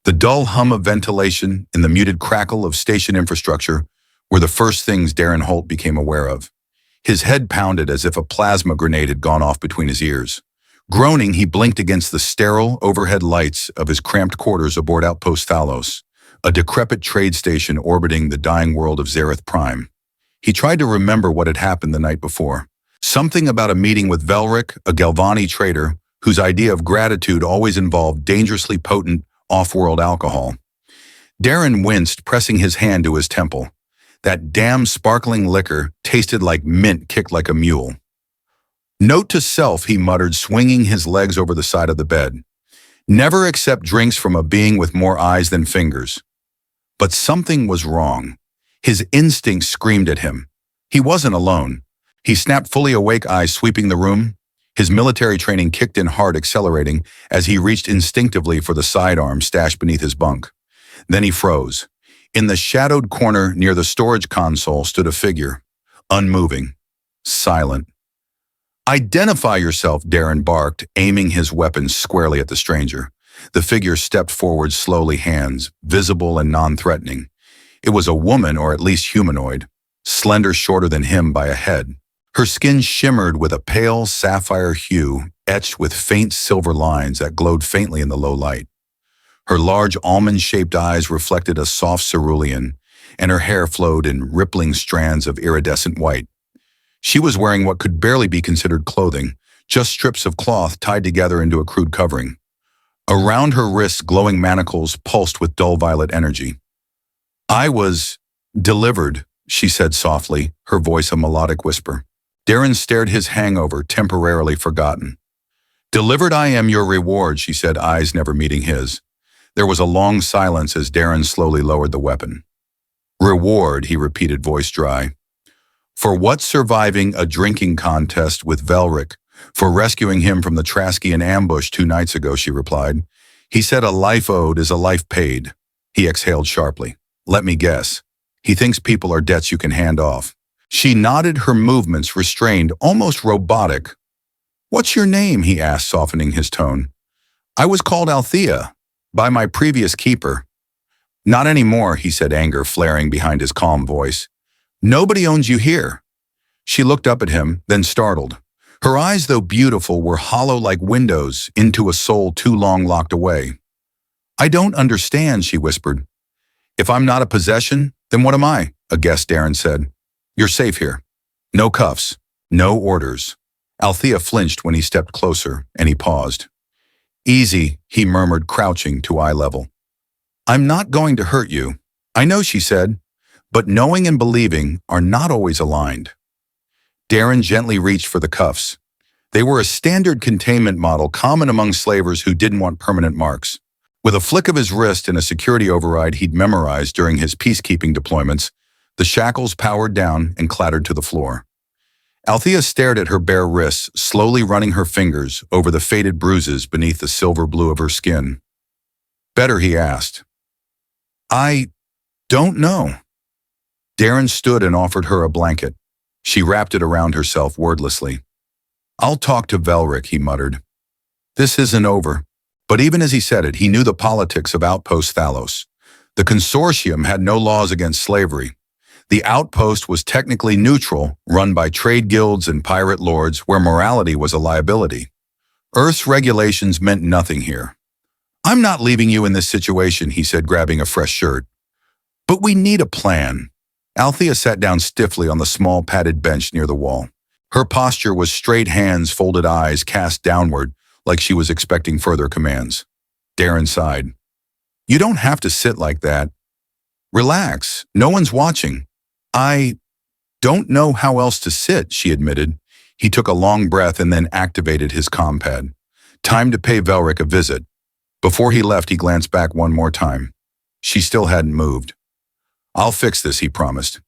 The dull hum of ventilation and the muted crackle of station infrastructure were the first things Darren Holt became aware of. His head pounded as if a plasma grenade had gone off between his ears. Groaning, he blinked against the sterile overhead lights of his cramped quarters aboard Outpost Thalos, a decrepit trade station orbiting the dying world of Zareth Prime. He tried to remember what had happened the night before. Something about a meeting with Velric, a Galvani trader, whose idea of gratitude always involved dangerously potent, off-world alcohol. Darren winced, pressing his hand to his temple. That damn sparkling liquor tasted like mint kicked like a mule. Note to self, he muttered, swinging his legs over the side of the bed. Never accept drinks from a being with more eyes than fingers. But something was wrong. His instincts screamed at him. He wasn't alone. He snapped, fully awake, eyes sweeping the room. His military training kicked in hard, accelerating as he reached instinctively for the sidearm stashed beneath his bunk. Then he froze. In the shadowed corner near the storage console stood a figure, unmoving, silent. "Identify yourself," Darren barked, aiming his weapon squarely at the stranger. The figure stepped forward slowly, hands visible and non-threatening. It was a woman, or at least humanoid, slender, shorter than him by a head. Her skin shimmered with a pale sapphire hue, etched with faint silver lines that glowed faintly in the low light. Her large almond-shaped eyes reflected a soft cerulean, and her hair flowed in rippling strands of iridescent white. She was wearing what could barely be considered clothing, just strips of cloth tied together into a crude covering. Around her wrists, glowing manacles pulsed with dull violet energy. "I was delivered," she said softly, her voice a melodic whisper. Darren stared, his hangover temporarily forgotten. "Delivered, I am your reward," she said, eyes never meeting his. There was a long silence as Darren slowly lowered the weapon. "Reward," he repeated, voice dry. "For what? Surviving a drinking contest with Velric. For rescuing him from the Traskian ambush 2 nights ago," she replied. "He said a life owed is a life paid." He exhaled sharply. "Let me guess. He thinks people are debts you can hand off." She nodded, her movements restrained, almost robotic. "What's your name?" he asked, softening his tone. "I was called Althea, by my previous keeper." "Not anymore," he said, anger flaring behind his calm voice. "Nobody owns you here." She looked up at him, then startled. Her eyes, though beautiful, were hollow like windows into a soul too long locked away. "I don't understand," she whispered. "If I'm not a possession, then what am I?" a guest, Darren said. "You're safe here. No cuffs, no orders." Althea flinched when he stepped closer, and he paused. "Easy," he murmured, crouching to eye level. "I'm not going to hurt you." "I know," she said, "but knowing and believing are not always aligned." Darren gently reached for the cuffs. They were a standard containment model common among slavers who didn't want permanent marks. With a flick of his wrist and a security override he'd memorized during his peacekeeping deployments, the shackles powered down and clattered to the floor. Althea stared at her bare wrists, slowly running her fingers over the faded bruises beneath the silver blue of her skin. "Better?" he asked. "I don't know." Darren stood and offered her a blanket. She wrapped it around herself wordlessly. "I'll talk to Velric," he muttered. "This isn't over." But even as he said it, he knew the politics of Outpost Thalos. The consortium had no laws against slavery. The outpost was technically neutral, run by trade guilds and pirate lords, where morality was a liability. Earth's regulations meant nothing here. "I'm not leaving you in this situation," he said, grabbing a fresh shirt. "But we need a plan." Althea sat down stiffly on the small padded bench near the wall. Her posture was straight, hands folded, eyes cast downward, like she was expecting further commands. Darren sighed. "You don't have to sit like that. Relax, no one's watching." "I don't know how else to sit," she admitted. He took a long breath and then activated his compad. Time to pay Velric a visit. Before he left, he glanced back one more time. She still hadn't moved. "I'll fix this," he promised.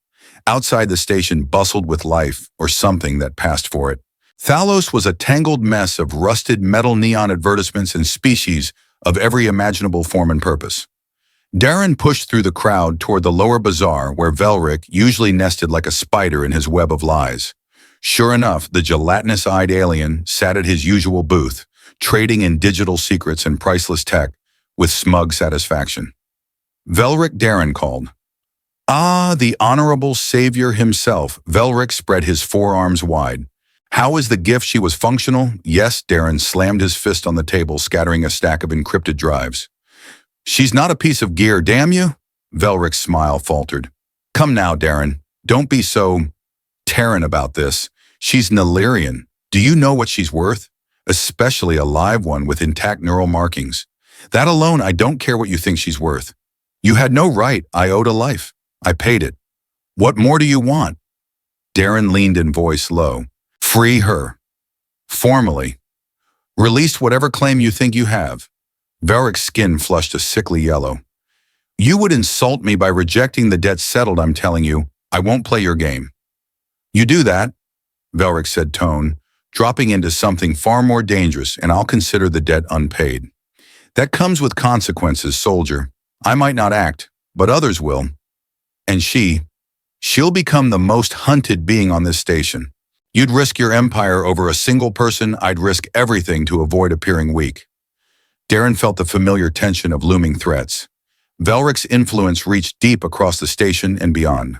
Outside, the station bustled with life, or something that passed for it. Thalos was a tangled mess of rusted metal neon advertisements and species of every imaginable form and purpose. Darren pushed through the crowd toward the lower bazaar where Velric usually nested like a spider in his web of lies. Sure enough, the gelatinous-eyed alien sat at his usual booth, trading in digital secrets and priceless tech, with smug satisfaction. Velric Darren called. Ah, the honorable savior himself. Velric spread his forearms wide. How is the gift? She was functional? Yes, Darren slammed his fist on the table, scattering a stack of encrypted drives. She's not a piece of gear, damn you? Velric's smile faltered. Come now, Darren. Don't be so Terran about this. She's Nilirian. Do you know what she's worth? Especially a live one with intact neural markings. That alone, I don't care what you think she's worth. You had no right. I owed a life. I paid it. What more do you want? Darren leaned in voice low. Free her. Formally. Release whatever claim you think you have. Velric's skin flushed a sickly yellow. You would insult me by rejecting the debt settled, I'm telling you. I won't play your game. You do that, Velric said tone, dropping into something far more dangerous, and I'll consider the debt unpaid. That comes with consequences, soldier. I might not act, but others will. And she'll become the most hunted being on this station. You'd risk your empire over a single person, I'd risk everything to avoid appearing weak. Darren felt the familiar tension of looming threats. Velric's influence reached deep across the station and beyond.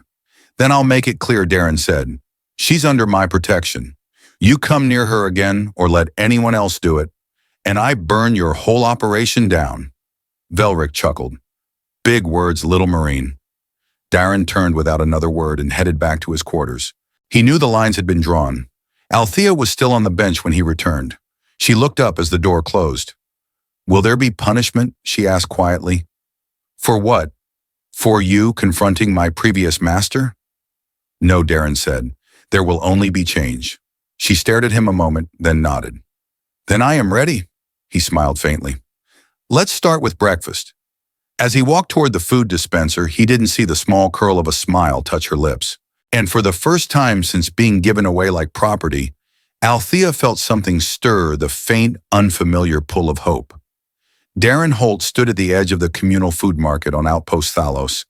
Then I'll make it clear, Darren said. She's under my protection. You come near her again or let anyone else do it, and I burn your whole operation down. Velric chuckled. Big words, little Marine. Darren turned without another word and headed back to his quarters. He knew the lines had been drawn. Althea was still on the bench when he returned. She looked up as the door closed. Will there be punishment? She asked quietly. For what? For you confronting my previous master? No, Darren said. There will only be change. She stared at him a moment, then nodded. Then I am ready, he smiled faintly. Let's start with breakfast. As he walked toward the food dispenser, he didn't see the small curl of a smile touch her lips. And for the first time since being given away like property, Althea felt something stir the faint, unfamiliar pull of hope. Darren Holt stood at the edge of the communal food market on Outpost Thalos,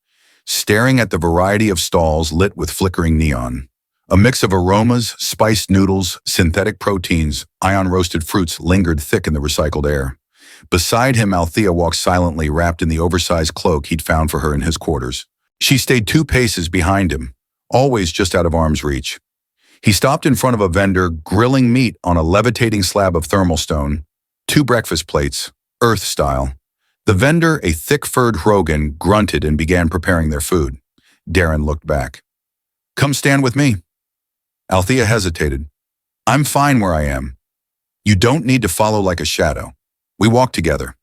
staring at the variety of stalls lit with flickering neon. A mix of aromas, spiced noodles, synthetic proteins, ion-roasted fruits lingered thick in the recycled air. Beside him, Althea walked silently, wrapped in the oversized cloak he'd found for her in his quarters. She stayed 2 paces behind him, always just out of arm's reach. He stopped in front of a vendor grilling meat on a levitating slab of thermal stone, 2 breakfast plates, Earth style. The vendor, a thick-furred Hrogan, grunted and began preparing their food. Darren looked back. Come stand with me. Althea hesitated. I'm fine where I am. You don't need to follow like a shadow. We walk together.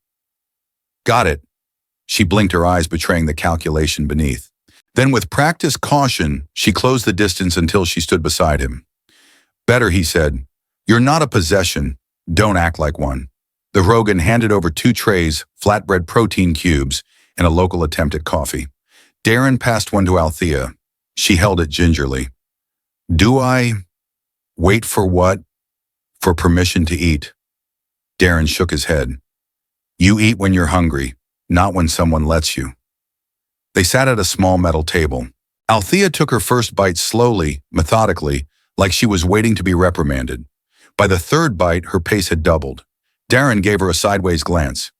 Got it. She blinked her eyes, betraying the calculation beneath. Then with practiced caution, she closed the distance until she stood beside him. Better, he said. You're not a possession. Don't act like one. The Hrogan handed over 2 trays, flatbread protein cubes, and a local attempt at coffee. Darren passed one to Althea. She held it gingerly. Do I wait for what? For permission to eat. Darren shook his head. You eat when you're hungry, not when someone lets you. They sat at a small metal table. Althea took her first bite slowly, methodically, like she was waiting to be reprimanded. By the 3rd bite, her pace had doubled. Darren gave her a sideways glance.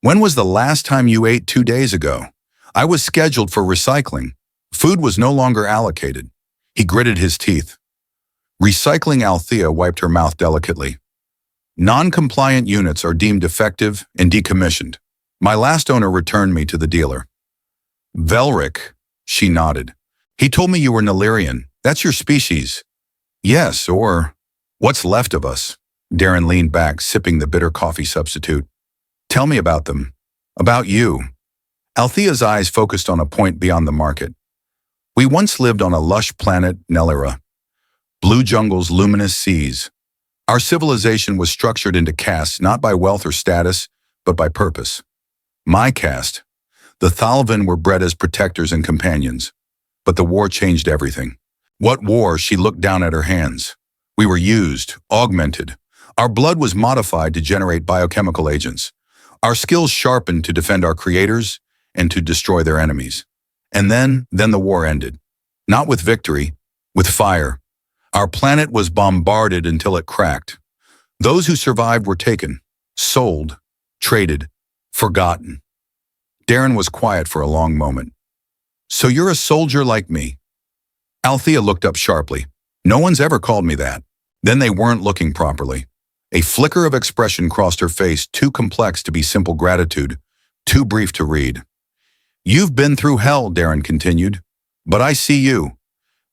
When was the last time you ate 2 days ago? I was scheduled for recycling. Food was no longer allocated. He gritted his teeth. Recycling. Althea wiped her mouth delicately. Non-compliant units are deemed defective and decommissioned. My last owner returned me to the dealer. Velric, she nodded. He told me you were Nilirian. That's your species. Yes, or what's left of us. Darren leaned back, sipping the bitter coffee substitute. Tell me about them. About you. Althea's eyes focused on a point beyond the market. We once lived on a lush planet, Nellera. Blue jungles, luminous seas. Our civilization was structured into castes, not by wealth or status, but by purpose. My caste. The Thalvin were bred as protectors and companions. But the war changed everything. What war? She looked down at her hands. We were used, augmented. Our blood was modified to generate biochemical agents. Our skills sharpened to defend our creators and to destroy their enemies. And then the war ended. Not with victory, with fire. Our planet was bombarded until it cracked. Those who survived were taken, sold, traded, Forgotten. Darren was quiet for a long moment. So you're a soldier like me? Althea looked up sharply. No one's ever called me that. Then they weren't looking properly. A flicker of expression crossed her face, too complex to be simple gratitude, too brief to read. You've been through hell, Darren continued. But I see you.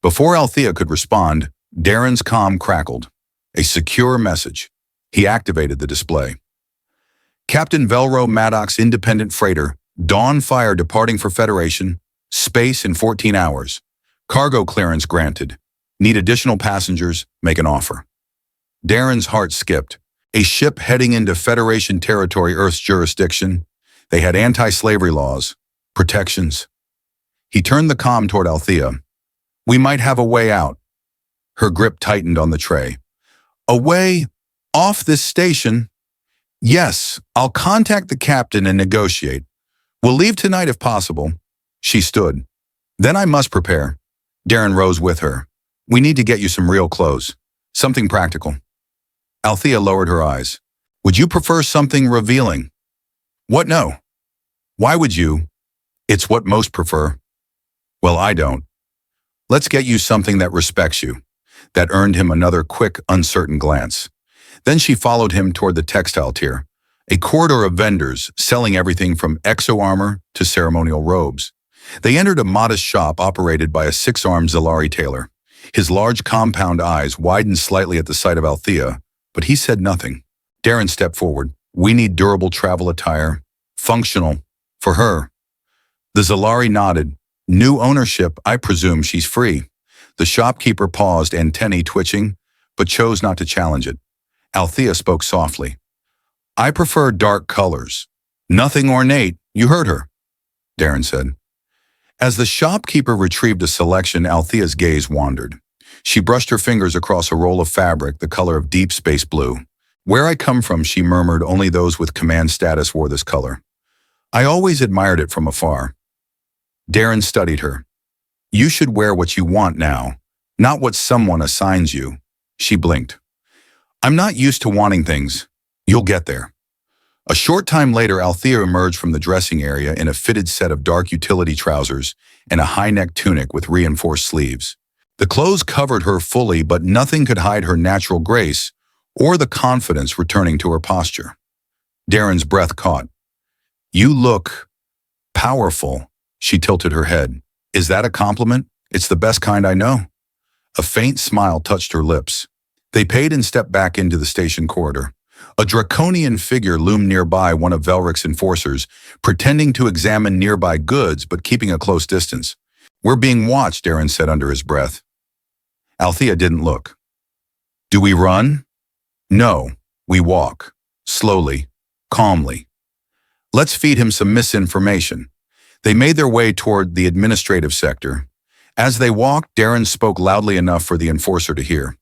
Before Althea could respond, Darren's comm crackled. A secure message. He activated the display. Captain Velro Maddox Independent Freighter, Dawn Fire departing for Federation, space in 14 hours. Cargo clearance granted. Need additional passengers, make an offer. Darren's heart skipped. A ship heading into Federation territory, Earth's jurisdiction. They had anti-slavery laws, protections. He turned the comm toward Althea. We might have a way out. Her grip tightened on the tray. A way off this station? Yes, I'll contact the captain and negotiate. We'll leave tonight if possible. She stood. Then I must prepare. Darren rose with her. We need to get you some real clothes. Something practical. Althea lowered her eyes. Would you prefer something revealing? What no? Why would you? It's what most prefer. Well, I don't. Let's get you something that respects you. That earned him another quick, uncertain glance. Then she followed him toward the textile tier, a corridor of vendors selling everything from exo-armor to ceremonial robes. They entered a modest shop operated by a six-armed Zalari tailor. His large compound eyes widened slightly at the sight of Althea, but he said nothing. Darren stepped forward. We need durable travel attire, functional, for her. The Zalari nodded. New ownership, I presume she's free. The shopkeeper paused, antennae twitching, but chose not to challenge it. Althea spoke softly. I prefer dark colors. Nothing ornate, you heard her, Darren said. As the shopkeeper retrieved a selection, Althea's gaze wandered. She brushed her fingers across a roll of fabric the color of deep space blue. Where I come from, she murmured, only those with command status wore this color. I always admired it from afar. Darren studied her. You should wear what you want now, not what someone assigns you. She blinked. I'm not used to wanting things. You'll get there. A short time later, Althea emerged from the dressing area in a fitted set of dark utility trousers and a high-neck tunic with reinforced sleeves. The clothes covered her fully, but nothing could hide her natural grace or the confidence returning to her posture. Darren's breath caught. You look powerful. She tilted her head. Is that a compliment? It's the best kind I know. A faint smile touched her lips. They paid and stepped back into the station corridor. A draconian figure loomed nearby, one of Velric's enforcers, pretending to examine nearby goods but keeping a close distance. We're being watched, Darren said under his breath. Althea didn't look. Do we run? No, we walk. Slowly, calmly. Let's feed him some misinformation. They made their way toward the administrative sector. As they walked, Darren spoke loudly enough for the enforcer to hear.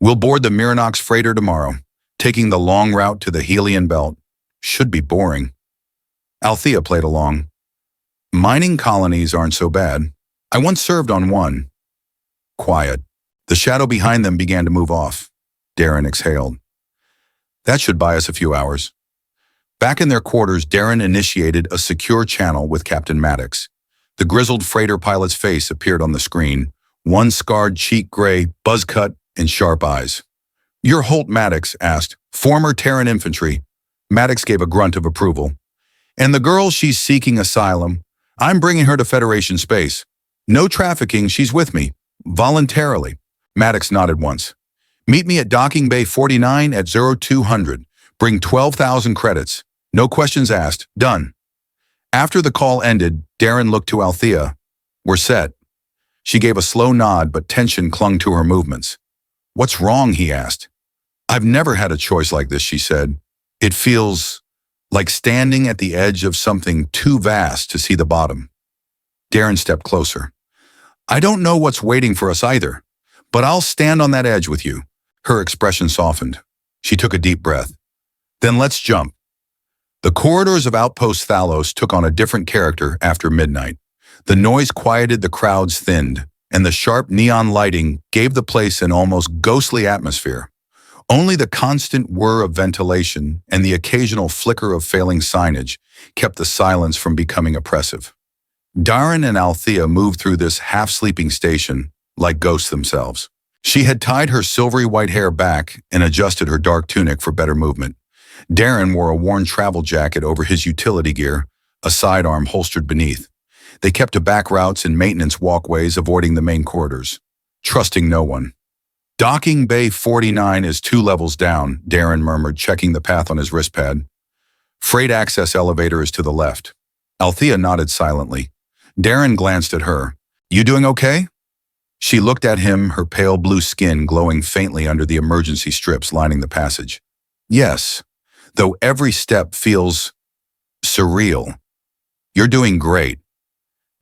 We'll board the Miranox freighter tomorrow, taking the long route to the Helion belt. Should be boring. Althea played along. Mining colonies aren't so bad. I once served on one. Quiet. The shadow behind them began to move off. Darren exhaled. That should buy us a few hours. Back in their quarters, Darren initiated a secure channel with Captain Maddox. The grizzled freighter pilot's face appeared on the screen, one scarred cheek gray, buzz cut, and sharp eyes. You're Holt Maddox asked, former Terran infantry. Maddox gave a grunt of approval. And the girl, she's seeking asylum. I'm bringing her to Federation space. No trafficking, she's with me. Voluntarily. Maddox nodded once. Meet me at Docking Bay 49 at 0200. Bring 12,000 credits. No questions asked. Done. After the call ended, Darren looked to Althea. We're set. She gave a slow nod, but tension clung to her movements. What's wrong, he asked. I've never had a choice like this, she said. It feels like standing at the edge of something too vast to see the bottom. Darren stepped closer. I don't know what's waiting for us either, but I'll stand on that edge with you. Her expression softened. She took a deep breath. Then let's jump. The corridors of Outpost Thalos took on a different character after midnight. The noise quieted, the crowds thinned, and the sharp neon lighting gave the place an almost ghostly atmosphere. Only the constant whir of ventilation and the occasional flicker of failing signage kept the silence from becoming oppressive. Darren and Althea moved through this half-sleeping station like ghosts themselves. She had tied her silvery white hair back and adjusted her dark tunic for better movement. Darren wore a worn travel jacket over his utility gear, a sidearm holstered beneath. They kept to back routes and maintenance walkways, avoiding the main corridors, trusting no one. Docking Bay 49 is 2 levels down, Darren murmured, checking the path on his wristpad. Freight access elevator is to the left. Althea nodded silently. Darren glanced at her. You doing okay? She looked at him, her pale blue skin glowing faintly under the emergency strips lining the passage. Yes, though every step feels surreal. You're doing great.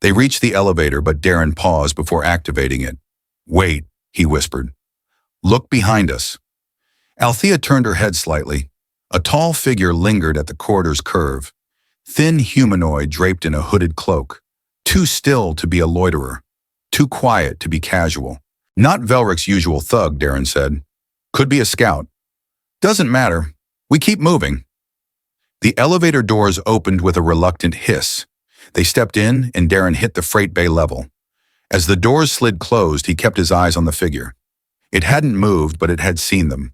They reached the elevator, but Darren paused before activating it. Wait, he whispered. Look behind us. Althea turned her head slightly. A tall figure lingered at the corridor's curve. Thin humanoid draped in a hooded cloak. Too still to be a loiterer. Too quiet to be casual. Not Velric's usual thug, Darren said. Could be a scout. Doesn't matter. We keep moving. The elevator doors opened with a reluctant hiss. They stepped in, and Darren hit the freight bay level. As the doors slid closed, he kept his eyes on the figure. It hadn't moved, but it had seen them.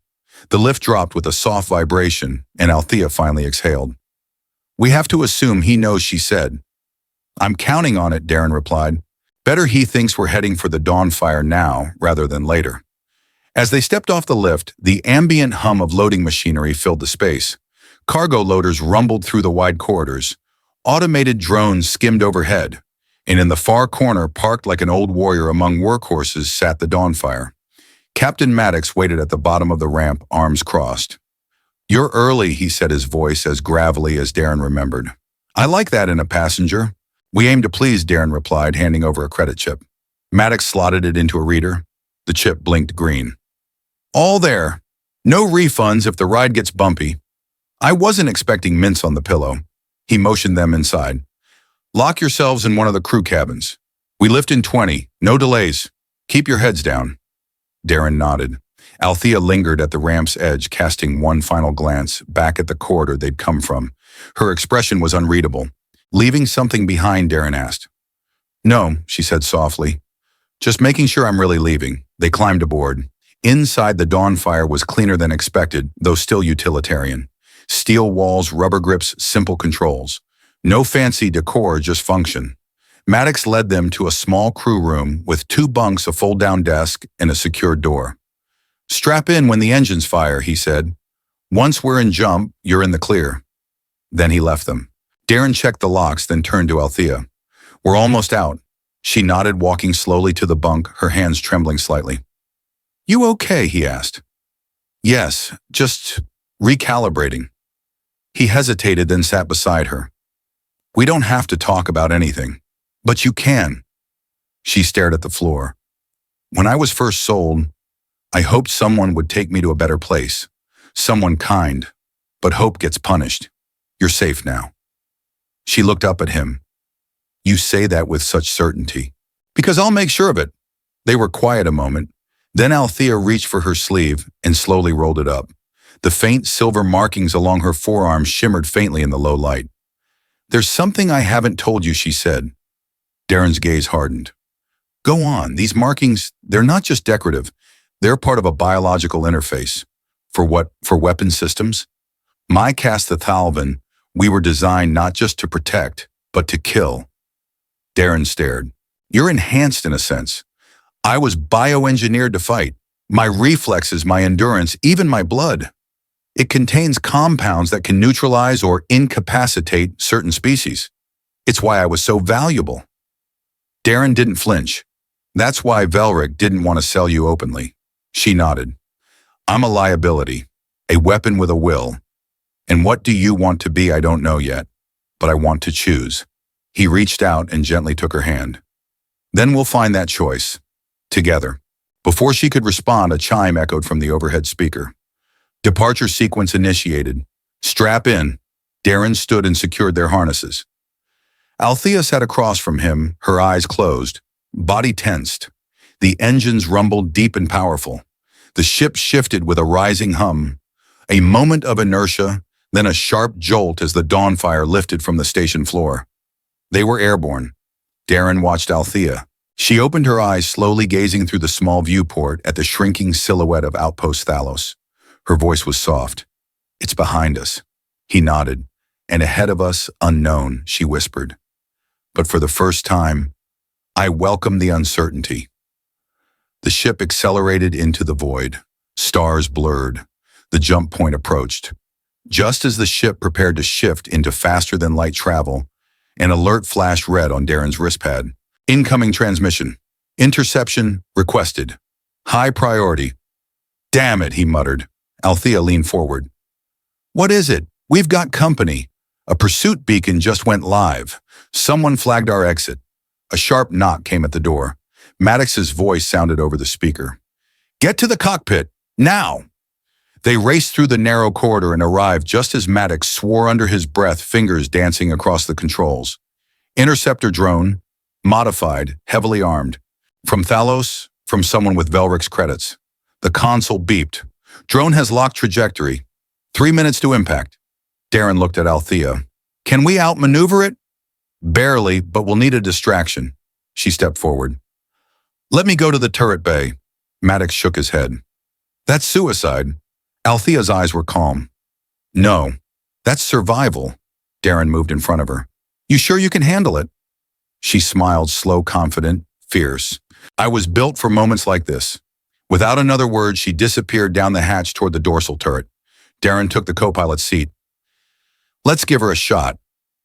The lift dropped with a soft vibration, and Althea finally exhaled. We have to assume he knows, she said. I'm counting on it, Darren replied. Better he thinks we're heading for the Dawnfire now, rather than later. As they stepped off the lift, the ambient hum of loading machinery filled the space. Cargo loaders rumbled through the wide corridors. Automated drones skimmed overhead, and in the far corner, parked like an old warrior among workhorses, sat the Dawnfire. Captain Maddox waited at the bottom of the ramp, arms crossed. You're early, he said, his voice as gravelly as Darren remembered. I like that in a passenger. We aim to please, Darren replied, handing over a credit chip. Maddox slotted it into a reader. The chip blinked green. All there. No refunds if the ride gets bumpy. I wasn't expecting mints on the pillow. He motioned them inside. Lock yourselves in one of the crew cabins. We lift in 20. No delays. Keep your heads down. Darren nodded. Althea lingered at the ramp's edge, casting one final glance back at the corridor they'd come from. Her expression was unreadable. Leaving something behind, Darren asked. No, she said softly. Just making sure I'm really leaving. They climbed aboard. Inside, the Dawnfire was cleaner than expected, though still utilitarian. Steel walls, rubber grips, simple controls. No fancy decor, just function. Maddox led them to a small crew room with 2 bunks, a fold-down desk, and a secured door. Strap in when the engines fire, he said. Once we're in jump, you're in the clear. Then he left them. Darren checked the locks, then turned to Althea. We're almost out. She nodded, walking slowly to the bunk, her hands trembling slightly. You okay? He asked. Yes, just recalibrating. He hesitated, then sat beside her. We don't have to talk about anything. But you can. She stared at the floor. When I was first sold, I hoped someone would take me to a better place. Someone kind. But hope gets punished. You're safe now. She looked up at him. You say that with such certainty. Because I'll make sure of it. They were quiet a moment. Then Althea reached for her sleeve and slowly rolled it up. The faint silver markings along her forearm shimmered faintly in the low light. There's something I haven't told you, she said. Darren's gaze hardened. Go on, these markings, they're not just decorative. They're part of a biological interface. For what? For weapon systems? My Castathalvan, we were designed not just to protect, but to kill. Darren stared. You're enhanced in a sense. I was bioengineered to fight. My reflexes, my endurance, even my blood. It contains compounds that can neutralize or incapacitate certain species. It's why I was so valuable. Darren didn't flinch. That's why Velric didn't want to sell you openly. She nodded. I'm a liability, a weapon with a will. And what do you want to be? I don't know yet, but I want to choose. He reached out and gently took her hand. Then we'll find that choice. Together. Before she could respond, a chime echoed from the overhead speaker. Departure sequence initiated. Strap in. Darren stood and secured their harnesses. Althea sat across from him, her eyes closed, body tensed. The engines rumbled deep and powerful. The ship shifted with a rising hum. A moment of inertia, then a sharp jolt as the Dawnfire lifted from the station floor. They were airborne. Darren watched Althea. She opened her eyes, slowly gazing through the small viewport at the shrinking silhouette of Outpost Thalos. Her voice was soft. "It's behind us." He nodded. "And ahead of us, unknown," she whispered. But for the first time, I welcomed the uncertainty. The ship accelerated into the void. Stars blurred. The jump point approached. Just as the ship prepared to shift into faster-than-light travel, an alert flashed red on Darren's wristpad. "Incoming transmission. Interception requested. High priority." "Damn it," he muttered. Althea leaned forward. "What is it? We've got company. A pursuit beacon just went live. Someone flagged our exit." A sharp knock came at the door. Maddox's voice sounded over the speaker. "Get to the cockpit, now!" They raced through the narrow corridor and arrived just as Maddox swore under his breath, fingers dancing across the controls. "Interceptor drone, modified, heavily armed. From Thalos, from someone with Velric's credits." The console beeped. "Drone has locked trajectory. 3 minutes to impact." Darren looked at Althea. "Can we outmaneuver it?" "Barely, but we'll need a distraction." She stepped forward. "Let me go to the turret bay." Maddox shook his head. "That's suicide." Althea's eyes were calm. "No, that's survival." Darren moved in front of her. "You sure you can handle it?" She smiled, slow, confident, fierce. "I was built for moments like this." Without another word, she disappeared down the hatch toward the dorsal turret. Darren took the co-pilot's seat. "Let's give her a shot."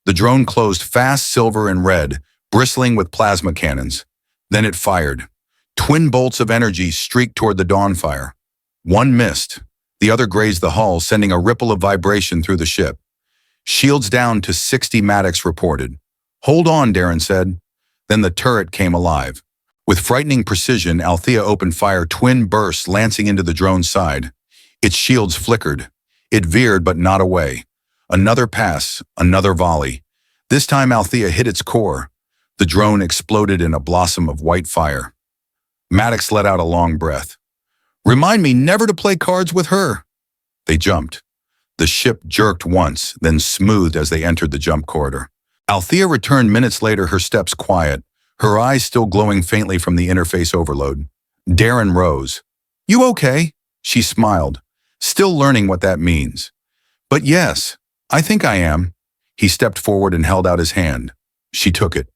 The drone closed fast, silver and red, bristling with plasma cannons. Then it fired. Twin bolts of energy streaked toward the Dawnfire. One missed. The other grazed the hull, sending a ripple of vibration through the ship. "Shields down to 60, Maddox reported." "Hold on," Darren said. Then the turret came alive. With frightening precision, Althea opened fire, twin bursts lancing into the drone's side. Its shields flickered. It veered, but not away. Another pass, another volley. This time Althea hit its core. The drone exploded in a blossom of white fire. Maddox let out a long breath. "Remind me never to play cards with her." They jumped. The ship jerked once, then smoothed as they entered the jump corridor. Althea returned minutes later, her steps quiet, her eyes still glowing faintly from the interface overload. Darren rose. "You okay?" She smiled, still learning what that means. "But yes, I think I am." He stepped forward and held out his hand. She took it.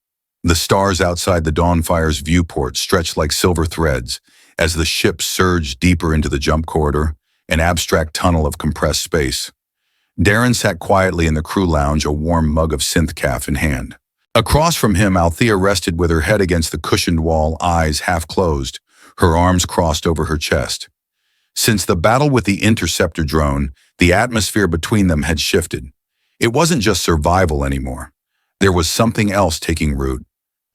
The stars outside the Dawnfire's viewport stretched like silver threads as the ship surged deeper into the jump corridor, an abstract tunnel of compressed space. Darren sat quietly in the crew lounge, a warm mug of synth-caf in hand. Across from him, Althea rested with her head against the cushioned wall, eyes half closed, her arms crossed over her chest. Since the battle with the interceptor drone, the atmosphere between them had shifted. It wasn't just survival anymore. There was something else taking root.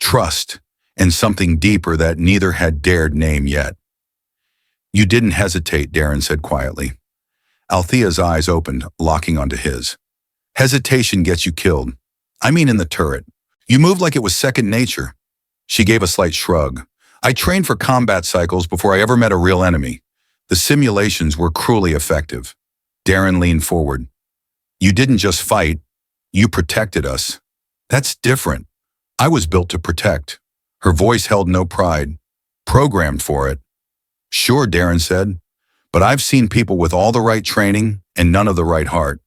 Trust, and something deeper that neither had dared name yet. "You didn't hesitate," Darren said quietly. Althea's eyes opened, locking onto his. "Hesitation gets you killed. I mean in the turret. You moved like it was second nature." She gave a slight shrug. "I trained for combat cycles before I ever met a real enemy. The simulations were cruelly effective." Darren leaned forward. "You didn't just fight, you protected us. That's different. I was built to protect." Her voice held no pride. "Programmed for it." "Sure," Darren said, "but I've seen people with all the right training and none of the right heart.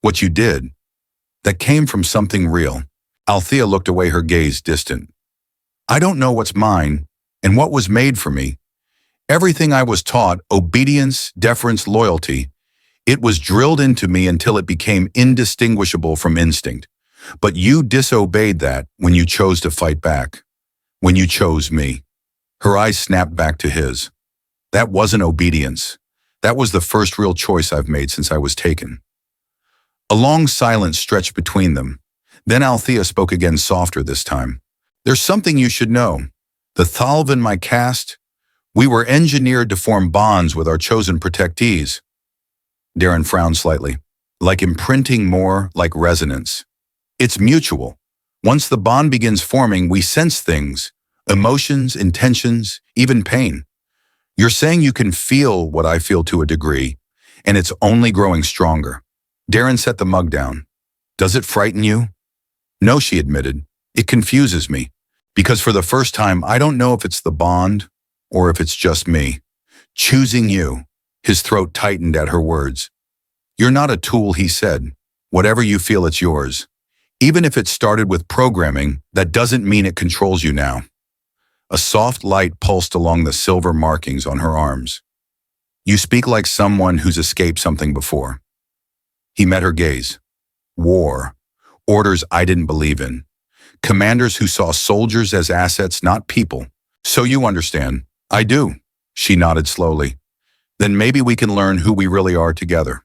What you did, that came from something real." Althea looked away, her gaze distant. "I don't know what's mine and what was made for me. Everything I was taught, obedience, deference, loyalty, it was drilled into me until it became indistinguishable from instinct. But you disobeyed that when you chose to fight back. When you chose me." Her eyes snapped back to his. "That wasn't obedience. That was the first real choice I've made since I was taken." A long silence stretched between them. Then Althea spoke again, softer this time. "There's something you should know. The Thalv in my caste, we were engineered to form bonds with our chosen protectees." Darren frowned slightly. "Like imprinting, more like resonance. It's mutual. Once the bond begins forming, we sense things, emotions, intentions, even pain. You're saying you can feel what I feel to a degree, and it's only growing stronger. Darren set the mug down. Does it frighten you? No, she admitted. It confuses me, because for the first time, I don't know if it's the bond or if it's just me. Choosing you. His throat tightened at her words. You're not a tool, he said. Whatever you feel, it's yours. Even if it started with programming, that doesn't mean it controls you now. A soft light pulsed along the silver markings on her arms. You speak like someone who's escaped something before. He met her gaze. War. Orders I didn't believe in. Commanders who saw soldiers as assets, not people. So you understand. I do. She nodded slowly. Then maybe we can learn who we really are together.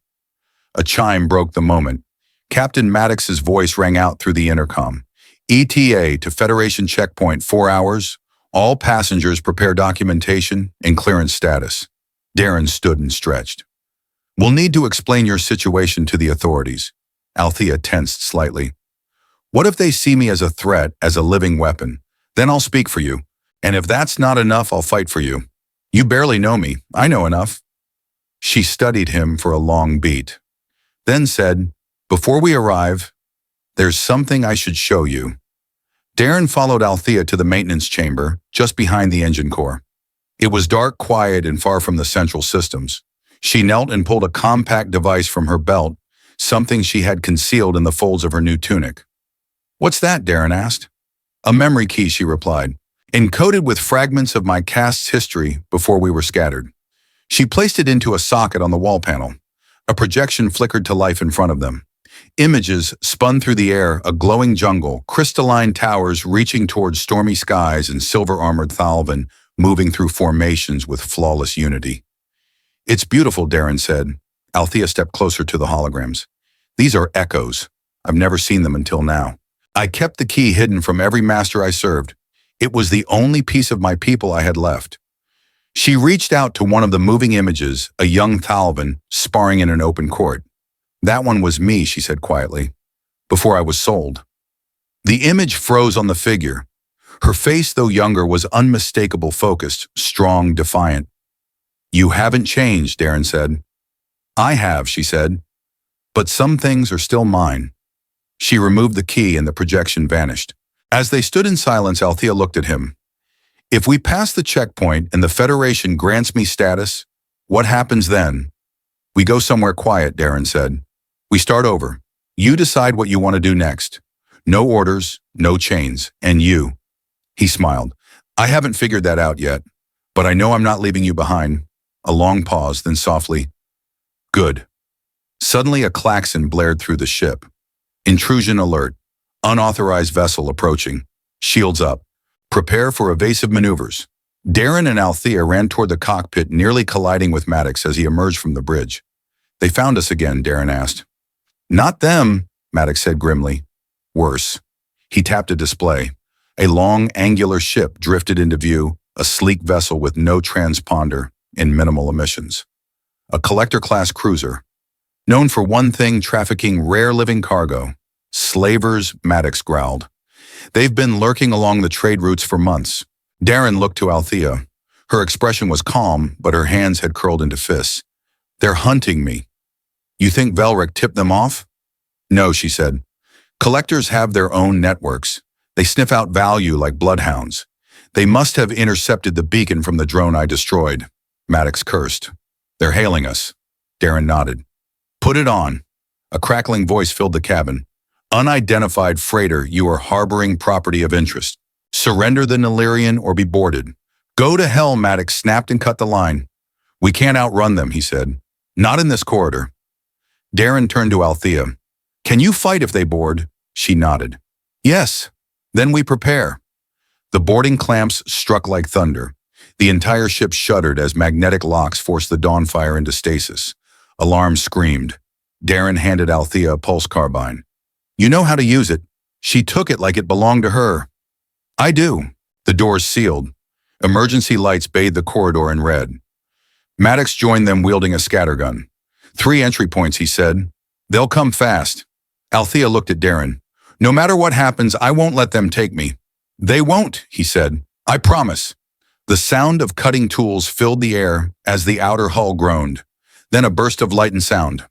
A chime broke the moment. Captain Maddox's voice rang out through the intercom. ETA to Federation checkpoint, 4 hours. All passengers prepare documentation and clearance status. Darren stood and stretched. We'll need to explain your situation to the authorities. Althea tensed slightly. What if they see me as a threat, as a living weapon? Then I'll speak for you. And if that's not enough, I'll fight for you. You barely know me. I know enough. She studied him for a long beat. Then said, before we arrive, there's something I should show you. Darren followed Althea to the maintenance chamber, just behind the engine core. It was dark, quiet, and far from the central systems. She knelt and pulled a compact device from her belt, something she had concealed in the folds of her new tunic. What's that? Darren asked. A memory key, she replied, encoded with fragments of my cast's history before we were scattered. She placed it into a socket on the wall panel. A projection flickered to life in front of them. Images spun through the air, a glowing jungle, crystalline towers reaching towards stormy skies, and silver-armored Thalvin moving through formations with flawless unity. It's beautiful, Darren said. Althea stepped closer to the holograms. These are echoes. I've never seen them until now. I kept the key hidden from every master I served. It was the only piece of my people I had left. She reached out to one of the moving images, a young Thalvin sparring in an open court. That one was me, she said quietly, before I was sold. The image froze on the figure. Her face, though younger, was unmistakable, focused, strong, defiant. You haven't changed, Darren said. I have, she said, but some things are still mine. She removed the key and the projection vanished. As they stood in silence, Althea looked at him. If we pass the checkpoint and the Federation grants me status, what happens then? We go somewhere quiet, Darren said. We start over. You decide what you want to do next. No orders, no chains, and you. He smiled. I haven't figured that out yet, but I know I'm not leaving you behind. A long pause, then softly, good. Suddenly a klaxon blared through the ship. Intrusion alert. Unauthorized vessel approaching. Shields up. Prepare for evasive maneuvers. Darren and Althea ran toward the cockpit, nearly colliding with Maddox as he emerged from the bridge. They found us again, Darren asked. Not them, Maddox said grimly. Worse. He tapped a display. A long, angular ship drifted into view, a sleek vessel with no transponder and minimal emissions. A collector-class cruiser. Known for one thing, trafficking rare living cargo. Slavers, Maddox growled. They've been lurking along the trade routes for months. Darren looked to Althea. Her expression was calm, but her hands had curled into fists. They're hunting me. You think Velric tipped them off? No, she said. Collectors have their own networks. They sniff out value like bloodhounds. They must have intercepted the beacon from the drone I destroyed. Maddox cursed. They're hailing us. Darren nodded. Put it on. A crackling voice filled the cabin. Unidentified freighter, you are harboring property of interest. Surrender the Nilirian or be boarded. Go to hell, Maddox snapped and cut the line. We can't outrun them, he said. Not in this corridor. Darren turned to Althea. Can you fight if they board? She nodded. Yes. Then we prepare. The boarding clamps struck like thunder. The entire ship shuddered as magnetic locks forced the Dawnfire into stasis. Alarm screamed. Darren handed Althea a pulse carbine. You know how to use it. She took it like it belonged to her. I do. The doors sealed. Emergency lights bathed the corridor in red. Maddox joined them wielding a scattergun. 3 entry points, he said. They'll come fast. Althea looked at Darren. No matter what happens, I won't let them take me. They won't, he said. I promise. The sound of cutting tools filled the air as the outer hull groaned. Then a burst of light and sound.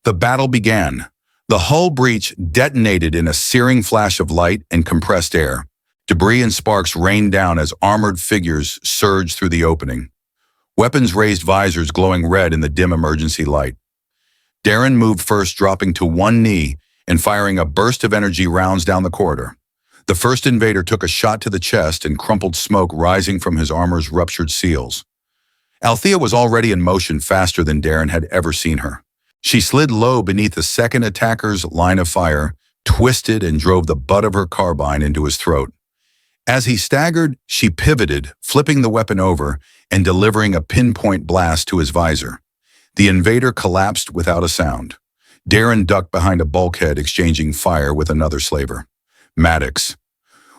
The battle began. The hull breach detonated in a searing flash of light and compressed air. Debris and sparks rained down as armored figures surged through the opening. Weapons raised visors glowing red in the dim emergency light. Darren moved first, dropping to one knee and firing a burst of energy rounds down the corridor. The first invader took a shot to the chest and crumpled smoke rising from his armor's ruptured seals. Althea was already in motion faster than Darren had ever seen her. She slid low beneath the second attacker's line of fire, twisted and drove the butt of her carbine into his throat. As he staggered, she pivoted, flipping the weapon over and delivering a pinpoint blast to his visor. The invader collapsed without a sound. Darren ducked behind a bulkhead, exchanging fire with another slaver. Maddox.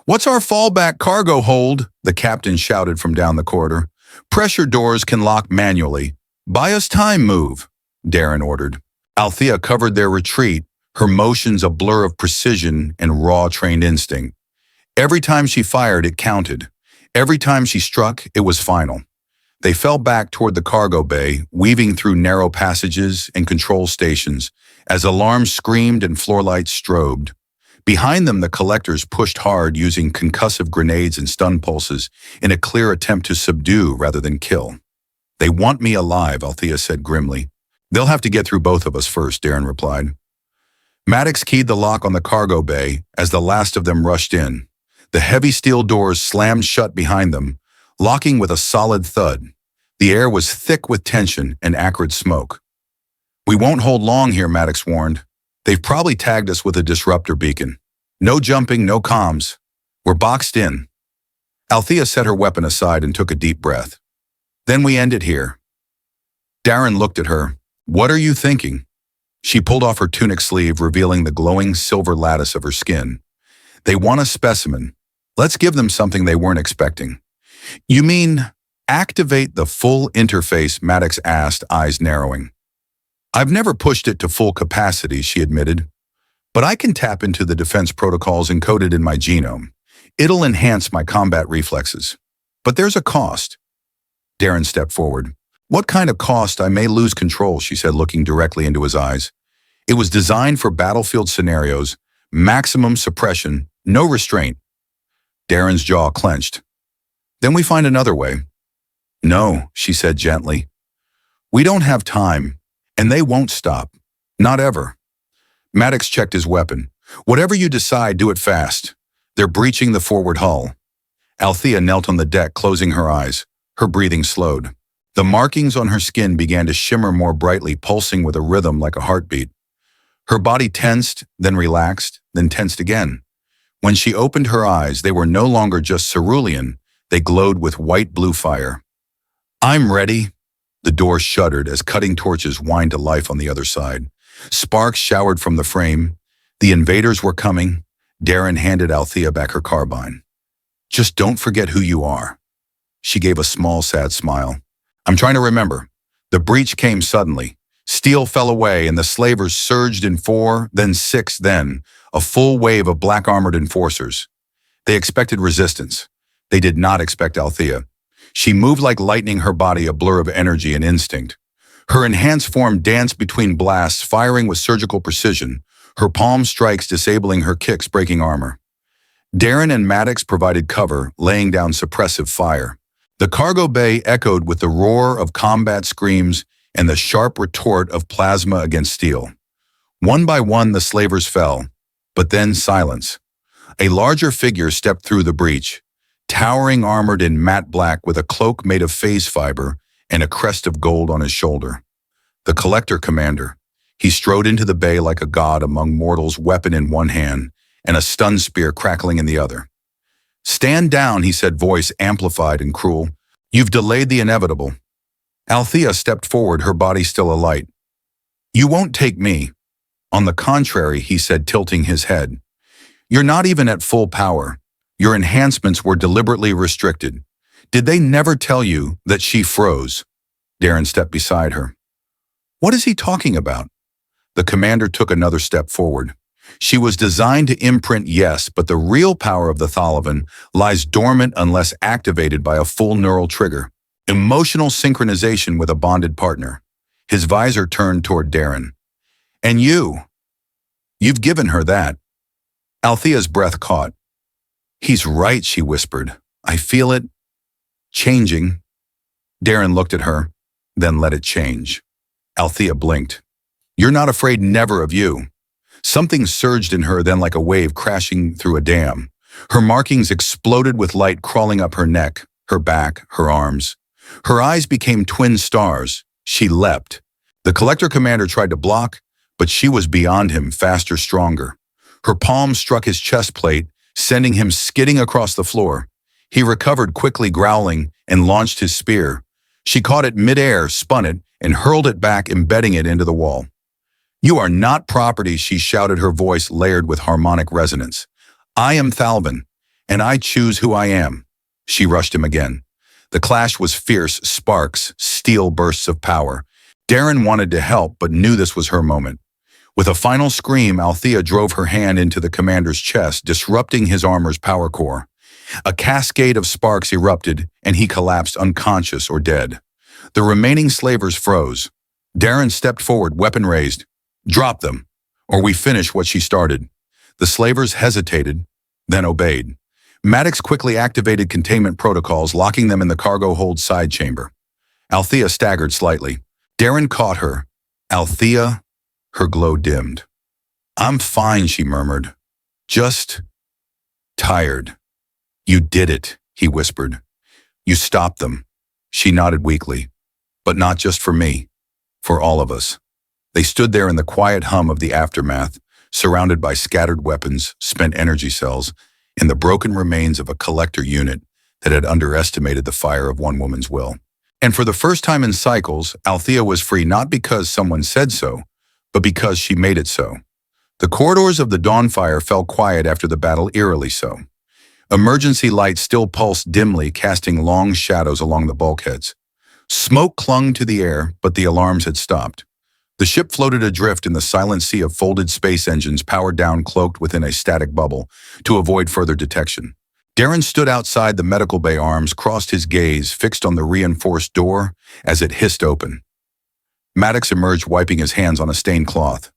"What's our fallback cargo hold?" the captain shouted from down the corridor. "Pressure doors can lock manually. Buy us time, move," Darren ordered. Althea covered their retreat, her motions a blur of precision and raw trained instinct. Every time she fired, it counted. Every time she struck, it was final. They fell back toward the cargo bay, weaving through narrow passages and control stations, as alarms screamed and floor lights strobed. Behind them, the collectors pushed hard, using concussive grenades and stun pulses in a clear attempt to subdue rather than kill. "They want me alive," Althea said grimly. "They'll have to get through both of us first," Darren replied. Maddox keyed the lock on the cargo bay as the last of them rushed in. The heavy steel doors slammed shut behind them, locking with a solid thud. The air was thick with tension and acrid smoke. "We won't hold long here," Maddox warned. "They've probably tagged us with a disruptor beacon. No jumping, no comms. We're boxed in." Althea set her weapon aside and took a deep breath. "Then we end it here." Darren looked at her. "What are you thinking?" She pulled off her tunic sleeve, revealing the glowing silver lattice of her skin. "They want a specimen. Let's give them something they weren't expecting." "You mean activate the full interface?" Maddox asked, eyes narrowing. "I've never pushed it to full capacity," she admitted. "But I can tap into the defense protocols encoded in my genome. It'll enhance my combat reflexes. But there's a cost." Darren stepped forward. "What kind of cost? I may lose control," she said, looking directly into his eyes. "It was designed for battlefield scenarios, maximum suppression, no restraint." Darren's jaw clenched. "Then we find another way." "No," she said gently. "We don't have time, and they won't stop. Not ever." Maddox checked his weapon. "Whatever you decide, do it fast. They're breaching the forward hull." Althea knelt on the deck, closing her eyes. Her breathing slowed. The markings on her skin began to shimmer more brightly, pulsing with a rhythm like a heartbeat. Her body tensed, then relaxed, then tensed again. When she opened her eyes, they were no longer just cerulean. They glowed with white-blue fire. "I'm ready." The door shuddered as cutting torches whined to life on the other side. Sparks showered from the frame. The invaders were coming. Darren handed Althea back her carbine. "Just don't forget who you are." She gave a small, sad smile. "I'm trying to remember." The breach came suddenly. Steel fell away, and the slavers surged in 4, then 6, then a full wave of black-armored enforcers. They expected resistance. They did not expect Althea. She moved like lightning, her body a blur of energy and instinct. Her enhanced form danced between blasts, firing with surgical precision, her palm strikes disabling her kicks, breaking armor. Darren and Maddox provided cover, laying down suppressive fire. The cargo bay echoed with the roar of combat screams and the sharp retort of plasma against steel. One by one, the slavers fell, but then silence. A larger figure stepped through the breach, towering, armored in matte black with a cloak made of phase fiber and a crest of gold on his shoulder. The collector commander. He strode into the bay like a god among mortals, weapon in one hand and a stun spear crackling in the other. "Stand down," he said, voice amplified and cruel. "You've delayed the inevitable." Althea stepped forward, her body still alight. "You won't take me." "On the contrary," he said, tilting his head. "You're not even at full power. Your enhancements were deliberately restricted. Did they never tell you that she froze?" Darren stepped beside her. "What is he talking about?" The commander took another step forward. She was designed to imprint, yes, but the real power of the Thalavan lies dormant unless activated by a full neural trigger. Emotional synchronization with a bonded partner. His visor turned toward Darren. And you've given her that. Althea's breath caught. He's right, she whispered. I feel it. Changing. Darren looked at her, then let it change. Althea blinked. You're not afraid, never of you. Something surged in her, then like a wave crashing through a dam. Her markings exploded with light crawling up her neck, her back, her arms. Her eyes became twin stars. She leapt. The Collector Commander tried to block, but she was beyond him, faster, stronger. Her palm struck his chest plate, sending him skidding across the floor. He recovered quickly, growling, and launched his spear. She caught it midair, spun it, and hurled it back, embedding it into the wall. You are not property, she shouted, her voice layered with harmonic resonance. I am Thalvin, and I choose who I am. She rushed him again. The clash was fierce, sparks, steel bursts of power. Darren wanted to help, but knew this was her moment. With a final scream, Althea drove her hand into the commander's chest, disrupting his armor's power core. A cascade of sparks erupted, and he collapsed unconscious or dead. The remaining slavers froze. Darren stepped forward, weapon raised. Drop them, or we finish what she started. The slavers hesitated, then obeyed. Maddox quickly activated containment protocols, locking them in the cargo hold side chamber. Althea staggered slightly. Darren caught her. Althea, her glow dimmed. I'm fine, she murmured. Just tired. You did it, he whispered. You stopped them. She nodded weakly. But not just for me, for all of us. They stood there in the quiet hum of the aftermath, surrounded by scattered weapons, spent energy cells, and the broken remains of a collector unit that had underestimated the fire of one woman's will. And for the first time in cycles, Althea was free not because someone said so, but because she made it so. The corridors of the Dawnfire fell quiet after the battle, eerily so. Emergency lights still pulsed dimly, casting long shadows along the bulkheads. Smoke clung to the air, but the alarms had stopped. The ship floated adrift in the silent sea of folded space engines, powered down, cloaked within a static bubble, to avoid further detection. Darren stood outside the medical bay, arms crossed, his gaze fixed on the reinforced door as it hissed open. Maddox emerged, wiping his hands on a stained cloth.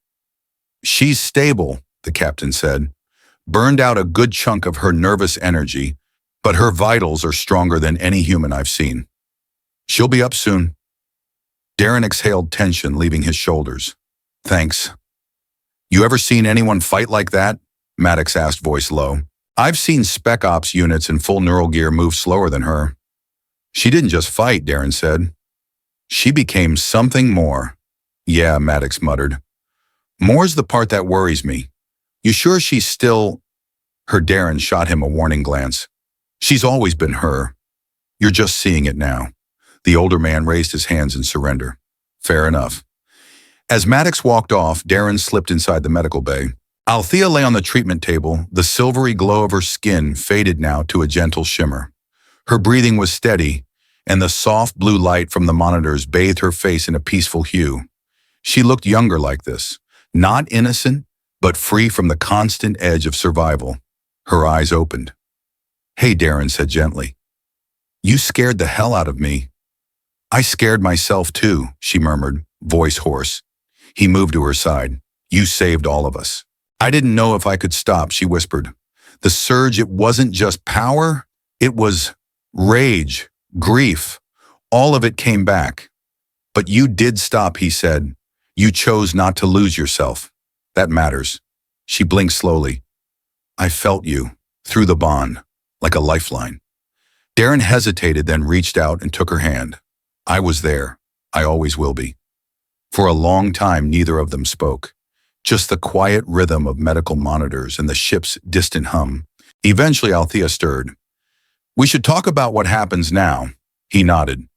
She's stable, the captain said. Burned out a good chunk of her nervous energy, but her vitals are stronger than any human I've seen. She'll be up soon. Darren exhaled, tension leaving his shoulders. Thanks. You ever seen anyone fight like that? Maddox asked, voice low. I've seen spec ops units in full neural gear move slower than her. She didn't just fight, Darren said. She became something more. Yeah, Maddox muttered. More's the part that worries me. You sure she's still... Her Darren shot him a warning glance. She's always been her. You're just seeing it now. The older man raised his hands in surrender. Fair enough. As Maddox walked off, Darren slipped inside the medical bay. Althea lay on the treatment table, the silvery glow of her skin faded now to a gentle shimmer. Her breathing was steady, and the soft blue light from the monitors bathed her face in a peaceful hue. She looked younger like this, not innocent, but free from the constant edge of survival. Her eyes opened. Hey, Darren said gently. You scared the hell out of me. I scared myself too, she murmured, voice hoarse. He moved to her side. You saved all of us. I didn't know if I could stop, she whispered. The surge, it wasn't just power, it was rage, grief. All of it came back. But you did stop, he said. You chose not to lose yourself. That matters. She blinked slowly. I felt you, through the bond, like a lifeline. Darren hesitated, then reached out and took her hand. I was there. I always will be. For a long time, neither of them spoke. Just the quiet rhythm of medical monitors and the ship's distant hum. Eventually, Althea stirred. We should talk about what happens now. He nodded.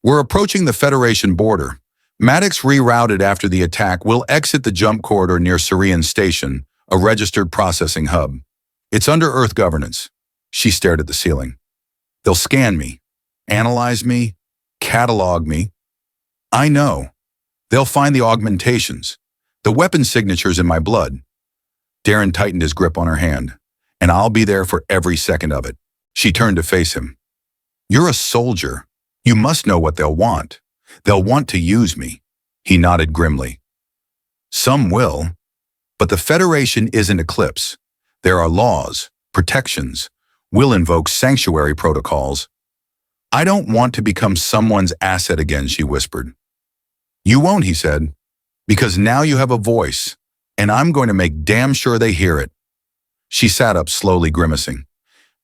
We're approaching the Federation border. Maddox rerouted after the attack. We'll exit the jump corridor near Syrian Station, a registered processing hub. It's under Earth governance. She stared at the ceiling. They'll scan me, analyze me, catalog me. I know. They'll find the augmentations, the weapon signatures in my blood. Darren tightened his grip on her hand. "And I'll be there for every second of it." She turned to face him. "You're a soldier. You must know what they'll want. They'll want to use me." He nodded grimly. "Some will. But the Federation isn't Eclipse. There are laws, protections. We'll invoke sanctuary protocols." "I don't want to become someone's asset again," she whispered. "You won't," he said, "because now you have a voice, and I'm going to make damn sure they hear it." She sat up, slowly grimacing.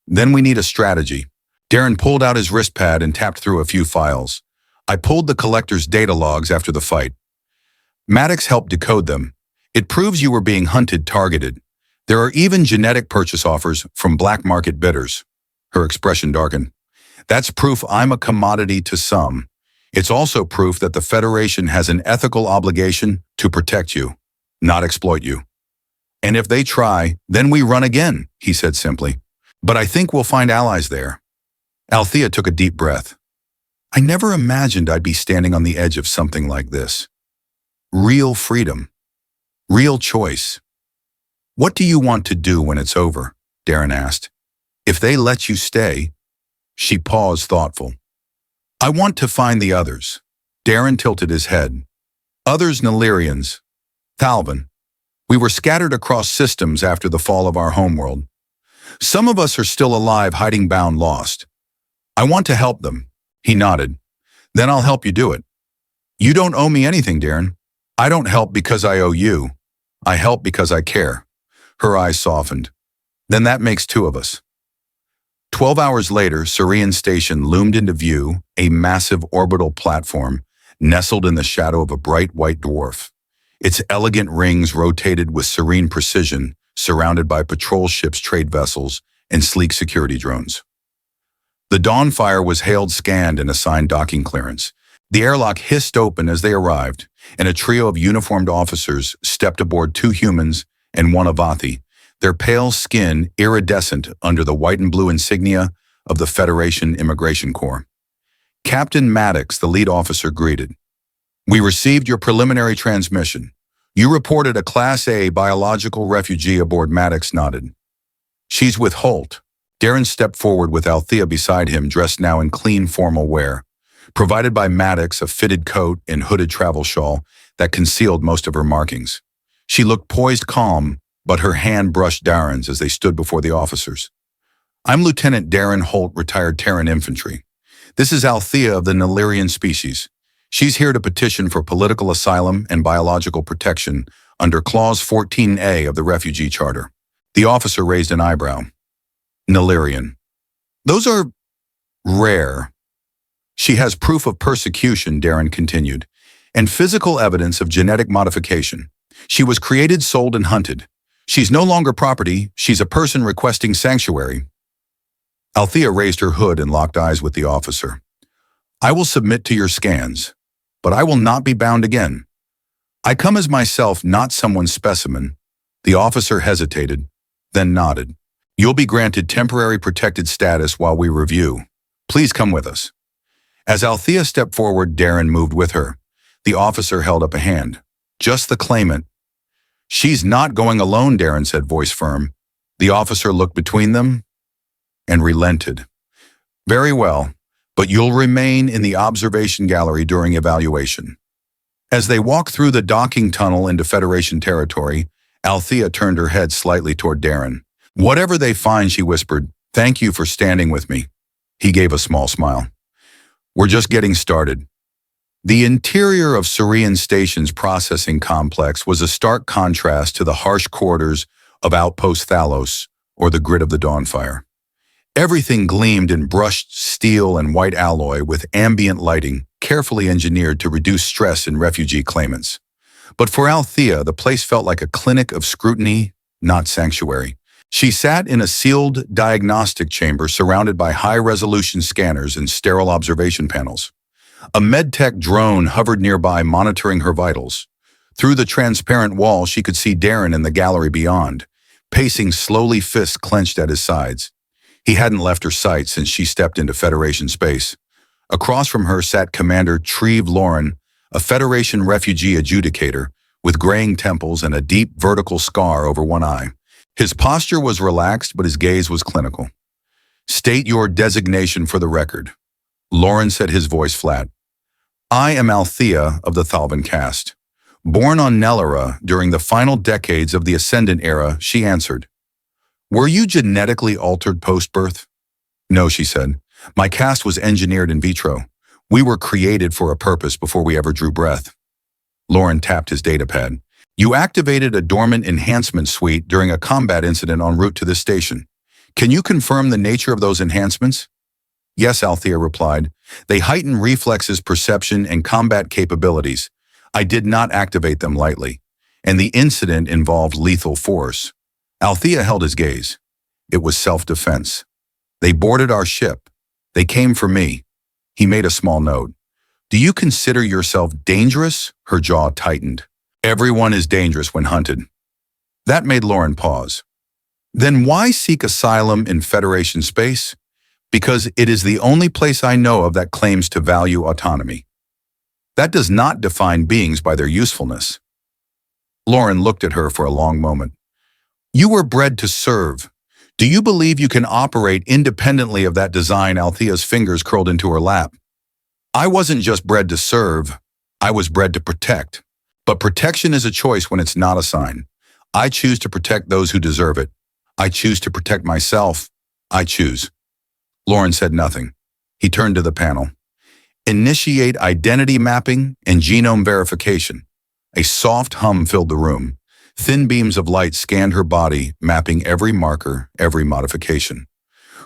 "Then we need a strategy." Darren pulled out his wrist pad and tapped through a few files. "I pulled the collector's data logs after the fight. Maddox helped decode them. It proves you were being hunted, targeted. There are even genetic purchase offers from black market bidders." Her expression darkened. "That's proof I'm a commodity to some. It's also proof that the Federation has an ethical obligation to protect you, not exploit you. And if they try, then we run again," he said simply. "But I think we'll find allies there." Althea took a deep breath. "I never imagined I'd be standing on the edge of something like this. Real freedom. Real choice." "What do you want to do when it's over?" Darren asked. "If they let you stay." She paused, thoughtful. "I want to find the others." Darren tilted his head. "Others Nilirians. Thalvin. We were scattered across systems after the fall of our homeworld. Some of us are still alive, hiding bound, lost. I want to help them." He nodded. "Then I'll help you do it." "You don't owe me anything, Darren. I don't help because I owe you. I help because I care." Her eyes softened. "Then that makes two of us." 12 hours later, Sirian Station loomed into view, a massive orbital platform nestled in the shadow of a bright white dwarf. Its elegant rings rotated with serene precision, surrounded by patrol ships, trade vessels, and sleek security drones. The Dawnfire was hailed, scanned, and assigned docking clearance. The airlock hissed open as they arrived, and a trio of uniformed officers stepped aboard, 2 humans and 1 Avathi, their pale skin iridescent under the white and blue insignia of the Federation Immigration Corps. Captain Maddox, the lead officer, greeted. "We received your preliminary transmission. You reported a Class A biological refugee aboard." Maddox nodded. "She's with Holt." Darren stepped forward with Althea beside him, dressed now in clean formal wear. Provided by Maddox, a fitted coat and hooded travel shawl that concealed most of her markings. She looked poised, calm, but her hand brushed Darren's as they stood before the officers. "I'm Lieutenant Darren Holt, retired Terran infantry. This is Althea of the Nilirian species. She's here to petition for political asylum and biological protection under Clause 14A of the Refugee Charter." The officer raised an eyebrow. "Nilirian. Those are rare." "She has proof of persecution," Darren continued, "and physical evidence of genetic modification. She was created, sold, and hunted. She's no longer property. She's a person requesting sanctuary." Althea raised her hood and locked eyes with the officer. "I will submit to your scans, but I will not be bound again. I come as myself, not someone's specimen." The officer hesitated, then nodded. "You'll be granted temporary protected status while we review. Please come with us." As Althea stepped forward, Darren moved with her. The officer held up a hand. "Just the claimant." "She's not going alone," Darren said, voice firm. The officer looked between them and relented. "Very well, but you'll remain in the observation gallery during evaluation." As they walked through the docking tunnel into Federation territory, Althea turned her head slightly toward Darren. "Whatever they find," she whispered, "thank you for standing with me." He gave a small smile. "We're just getting started." The interior of Sirian Station's processing complex was a stark contrast to the harsh quarters of Outpost Thalos, or the grid of the Dawnfire. Everything gleamed in brushed steel and white alloy with ambient lighting, carefully engineered to reduce stress in refugee claimants. But for Althea, the place felt like a clinic of scrutiny, not sanctuary. She sat in a sealed diagnostic chamber surrounded by high-resolution scanners and sterile observation panels. A medtech drone hovered nearby, monitoring her vitals. Through the transparent wall, she could see Darren in the gallery beyond, pacing slowly, fists clenched at his sides. He hadn't left her sight since she stepped into Federation space. Across from her sat Commander Treve Lauren, a Federation refugee adjudicator, with graying temples and a deep vertical scar over one eye. His posture was relaxed, but his gaze was clinical. "State your designation for the record." Lauren said, his voice flat. "I am Althea of the Thalvin caste. Born on Nellara during the final decades of the Ascendant era," she answered. "Were you genetically altered post-birth?" "No," she said. "My caste was engineered in vitro. We were created for a purpose before we ever drew breath." Lauren tapped his datapad. "You activated a dormant enhancement suite during a combat incident en route to this station. Can you confirm the nature of those enhancements?" "Yes," Althea replied. "They heighten reflexes, perception, and combat capabilities. I did not activate them lightly, and the incident involved lethal force." Althea held his gaze. "It was self-defense. They boarded our ship. They came for me." He made a small note. "Do you consider yourself dangerous?" Her jaw tightened. "Everyone is dangerous when hunted." That made Lauren pause. "Then why seek asylum in Federation space?" "Because it is the only place I know of that claims to value autonomy. That does not define beings by their usefulness." Lauren looked at her for a long moment. "You were bred to serve. Do you believe you can operate independently of that design?" Althea's fingers curled into her lap. "I wasn't just bred to serve. I was bred to protect. But protection is a choice when it's not a sign. I choose to protect those who deserve it. I choose to protect myself. I choose." Lauren said nothing. He turned to the panel. "Initiate identity mapping and genome verification." A soft hum filled the room. Thin beams of light scanned her body, mapping every marker, every modification.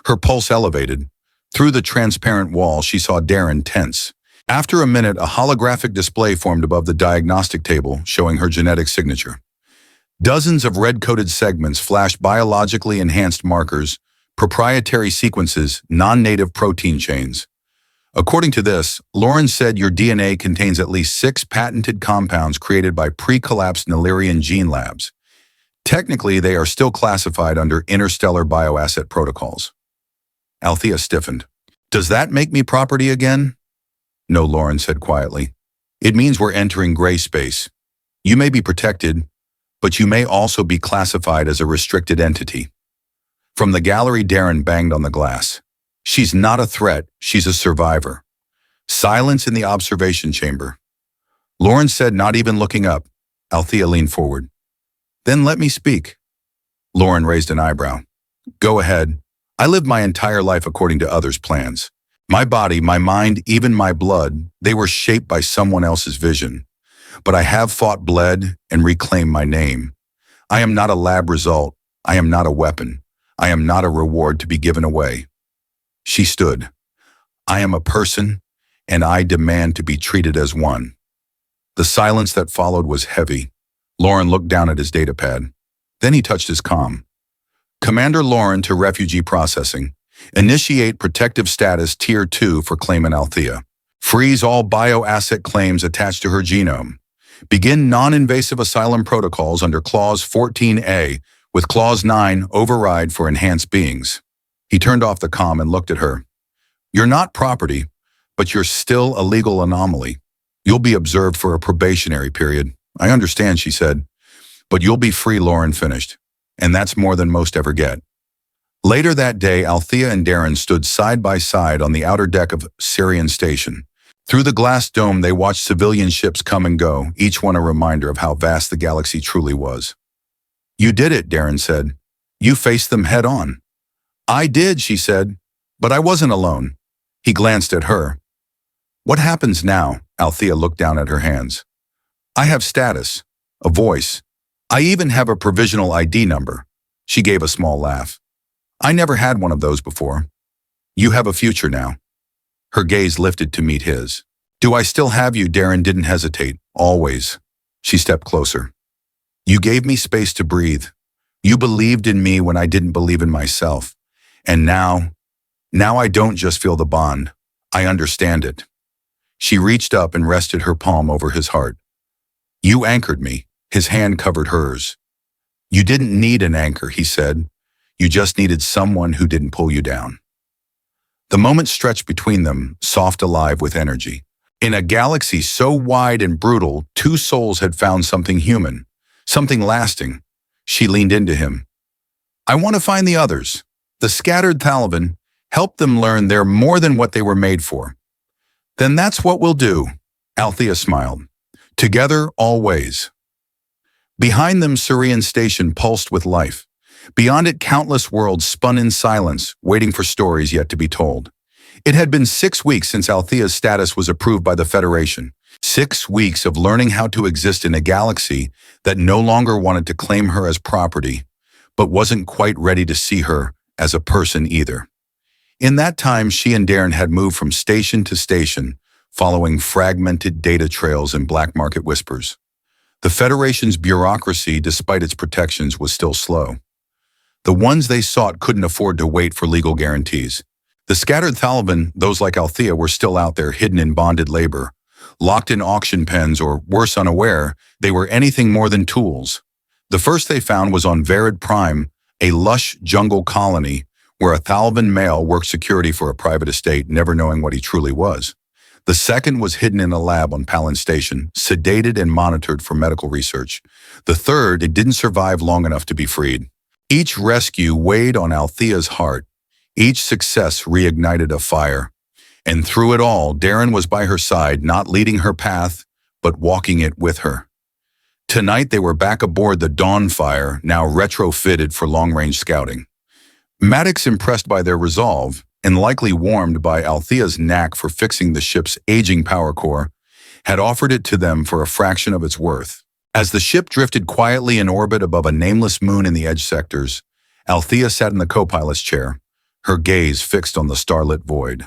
Her pulse elevated. Through the transparent wall, she saw Darren tense. After a minute, a holographic display formed above the diagnostic table, showing her genetic signature. Dozens of red-coded segments flashed biologically enhanced markers, proprietary sequences, non-native protein chains. According to this, Lauren said your DNA contains at least 6 patented compounds created by pre-collapsed Nellarian gene labs. Technically, they are still classified under interstellar bioasset protocols. Althea stiffened. "Does that make me property again?" "No," Lauren said quietly. "It means we're entering gray space. You may be protected, but you may also be classified as a restricted entity." From the gallery, Darren banged on the glass. "She's not a threat, she's a survivor." Silence in the observation chamber. Lauren said, not even looking up. Althea leaned forward. "Then let me speak." Lauren raised an eyebrow. "Go ahead. I lived my entire life according to others' plans. My body, my mind, even my blood, they were shaped by someone else's vision. But I have fought, bled, and reclaimed my name. I am not a lab result. I am not a weapon. I am not a reward to be given away." She stood. "I am a person, and I demand to be treated as one." The silence that followed was heavy. Lauren looked down at his datapad. Then he touched his comm. "Commander Lauren to refugee processing. Initiate protective status Tier 2 for claimant Althea. Freeze all bioasset claims attached to her genome. Begin non-invasive asylum protocols under Clause 14A, with Clause 9 override for enhanced beings." He turned off the comm and looked at her. "You're not property, but you're still a legal anomaly. You'll be observed for a probationary period." "I understand," she said. "But you'll be free," Lauren finished. "And that's more than most ever get." Later that day, Althea and Darren stood side by side on the outer deck of Syrian Station. Through the glass dome, they watched civilian ships come and go, each one a reminder of how vast the galaxy truly was. "You did it," Darren said. "You faced them head on." "I did," she said, "but I wasn't alone." He glanced at her. "What happens now?" Althea looked down at her hands. "I have status, a voice. I even have a provisional ID number." She gave a small laugh. "I never had one of those before. You have a future now." Her gaze lifted to meet his. "Do I still have you?" Darren didn't hesitate. "Always." She stepped closer. "You gave me space to breathe. You believed in me when I didn't believe in myself. And now I don't just feel the bond. I understand it." She reached up and rested her palm over his heart. "You anchored me." His hand covered hers. "You didn't need an anchor," he said. "You just needed someone who didn't pull you down." The moment stretched between them, soft, alive with energy. In a galaxy so wide and brutal, two souls had found something human, something lasting. She leaned into him. I want to find the others. The scattered Thalavan, help them learn they're more than what they were made for. Then that's what we'll do, Althea smiled. Together, always. Behind them, Sirian Station pulsed with life. Beyond it, countless worlds spun in silence, waiting for stories yet to be told. It had been 6 weeks since Althea's status was approved by the Federation. 6 weeks of learning how to exist in a galaxy that no longer wanted to claim her as property, but wasn't quite ready to see her as a person either. In that time, she and Darren had moved from station to station, following fragmented data trails and black market whispers. The Federation's bureaucracy, despite its protections, was still slow. The ones they sought couldn't afford to wait for legal guarantees. The scattered Thalavan, those like Althea, were still out there hidden in bonded labor, locked in auction pens, or worse, unaware, they were anything more than tools. The first they found was on Verid Prime, a lush jungle colony where a Thalavan male worked security for a private estate, never knowing what he truly was. The second was hidden in a lab on Palin Station, sedated and monitored for medical research. The third, it didn't survive long enough to be freed. Each rescue weighed on Althea's heart. Each success reignited a fire. And through it all, Darren was by her side, not leading her path, but walking it with her. Tonight, they were back aboard the Dawnfire, now retrofitted for long-range scouting. Maddox, impressed by their resolve, and likely warmed by Althea's knack for fixing the ship's aging power core, had offered it to them for a fraction of its worth. As the ship drifted quietly in orbit above a nameless moon in the edge sectors, Althea sat in the co-pilot's chair, her gaze fixed on the starlit void.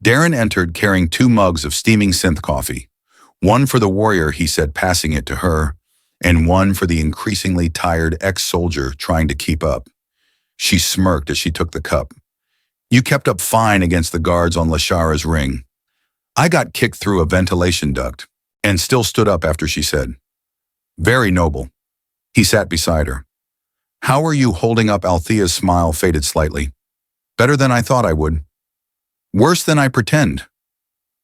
Darren entered carrying 2 mugs of steaming synth coffee. One for the warrior, he said, passing it to her, and one for the increasingly tired ex-soldier trying to keep up. She smirked as she took the cup. You kept up fine against the guards on Lashara's ring. I got kicked through a ventilation duct, and still stood up after she said, very noble. He sat beside her. How are you holding up? Althea's smile faded slightly. Better than I thought I would. Worse than I pretend.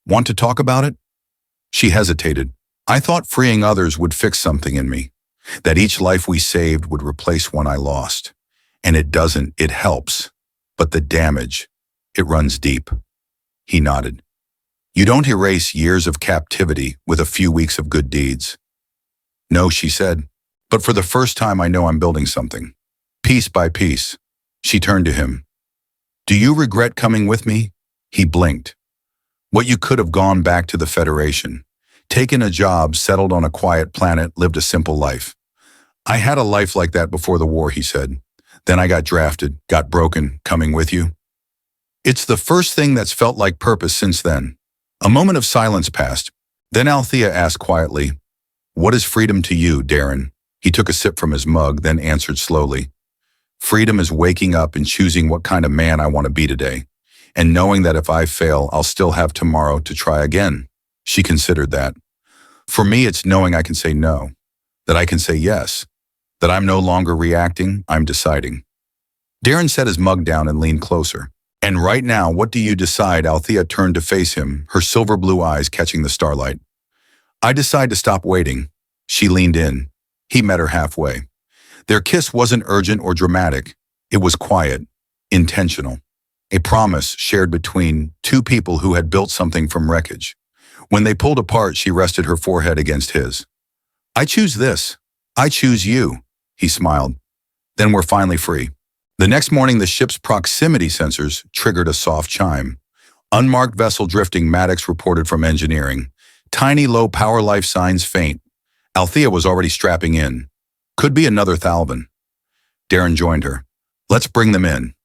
Want to talk about it? She hesitated. I thought freeing others would fix something in me, that each life we saved would replace one I lost. And it doesn't, it helps. But the damage, it runs deep. He nodded. You don't erase years of captivity with a few weeks of good deeds. No, she said, but for the first time I know I'm building something. Piece by piece. She turned to him. Do you regret coming with me? He blinked. What you could have gone back to the Federation, taken a job, settled on a quiet planet, lived a simple life. I had a life like that before the war, he said. Then I got drafted, got broken, coming with you. It's the first thing that's felt like purpose since then. A moment of silence passed. Then Althea asked quietly, what is freedom to you, Darren? He took a sip from his mug, then answered slowly. Freedom is waking up and choosing what kind of man I want to be today, and knowing that if I fail, I'll still have tomorrow to try again. She considered that. For me, it's knowing I can say no, that I can say yes, that I'm no longer reacting, I'm deciding. Darren set his mug down and leaned closer. And right now, what do you decide? Althea turned to face him, her silver blue eyes catching the starlight. I decide to stop waiting. She leaned in. He met her halfway. Their kiss wasn't urgent or dramatic. It was quiet, intentional. A promise shared between 2 people who had built something from wreckage. When they pulled apart, she rested her forehead against his. I choose this. I choose you. He smiled. Then we're finally free. The next morning, the ship's proximity sensors triggered a soft chime. Unmarked vessel drifting, Maddox reported from engineering. Tiny low power life signs faint. Althea was already strapping in. Could be another Thalavan. Darren joined her. Let's bring them in.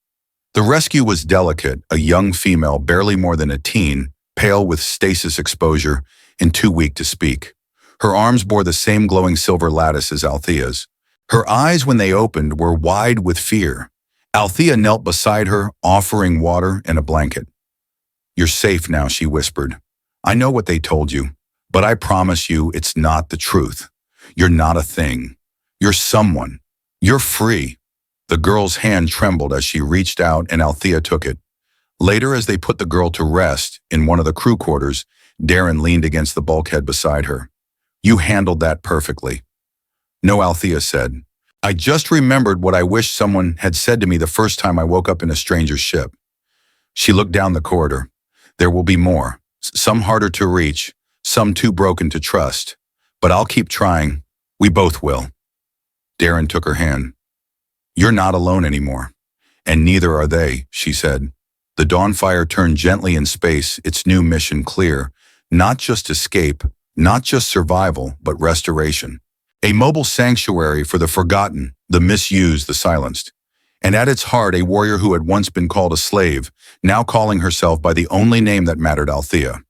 The rescue was delicate, a young female, barely more than a teen, pale with stasis exposure and too weak to speak. Her arms bore the same glowing silver lattice as Althea's. Her eyes, when they opened, were wide with fear. Althea knelt beside her, offering water and a blanket. You're safe now, she whispered. I know what they told you, but I promise you it's not the truth. You're not a thing. You're someone. You're free. The girl's hand trembled as she reached out and Althea took it. Later, as they put the girl to rest in one of the crew quarters, Darren leaned against the bulkhead beside her. You handled that perfectly. No, Althea said. I just remembered what I wish someone had said to me the first time I woke up in a stranger's ship. She looked down the corridor. There will be more, some harder to reach, some too broken to trust. But I'll keep trying. We both will. Darren took her hand. You're not alone anymore. And neither are they, she said. The Dawnfire turned gently in space, its new mission clear. Not just escape, not just survival, but restoration. A mobile sanctuary for the forgotten, the misused, the silenced. And at its heart, a warrior who had once been called a slave, now calling herself by the only name that mattered, Althea.